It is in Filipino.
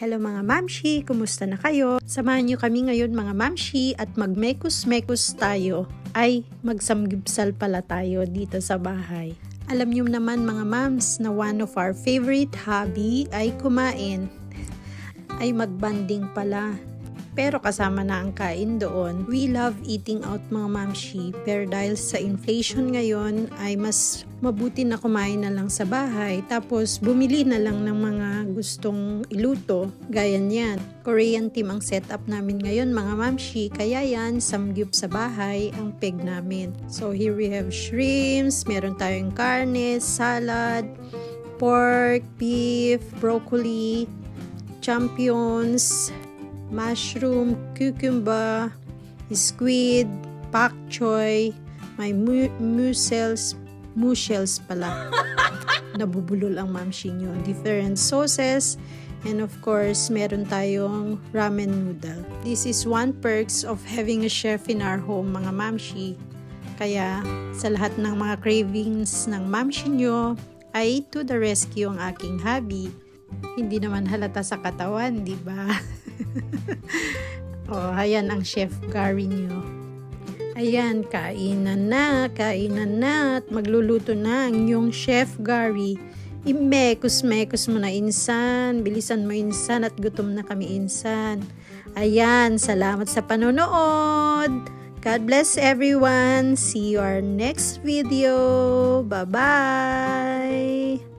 Hello mga mamshi, kumusta na kayo? Samahan niyo kami ngayon mga mamshi at magmekus-mekus tayo. Ay, magsamgipsal pala tayo dito sa bahay. Alam niyo naman mga mams na one of our favorite hobby ay kumain. Ay magbanding pala. Pero kasama na ang kain doon. We love eating out mga mamshi, pero dahil sa inflation ngayon ay mas mabuti na kumain na lang sa bahay tapos bumili na lang ng mga gustong iluto. Gaya niyan. Korean team ang setup namin ngayon mga mamshi, kaya yan samgyup sa bahay ang peg namin. So here we have shrimps, meron tayong karne, salad, pork, beef, broccoli, champignons, mushroom, cucumber, squid, pak choy, may mussels pala. Nabubulol ang mamshi nyo. Different sauces, and of course, meron tayong ramen noodle. This is one perks of having a chef in our home, mga mamshi. Kaya, sa lahat ng mga cravings ng mamshi nyo, ay to the rescue ang aking hobby. Hindi naman halata sa katawan, di ba? Oh, ayan ang Chef Gary nyo. Ayan, kainan na at magluluto na ang inyong Chef Gary. Imekus-mekus mo na insan, bilisan mo insan at gutom na kami insan. Ayan, salamat sa panonood. God bless everyone. See you our next video. Bye-bye.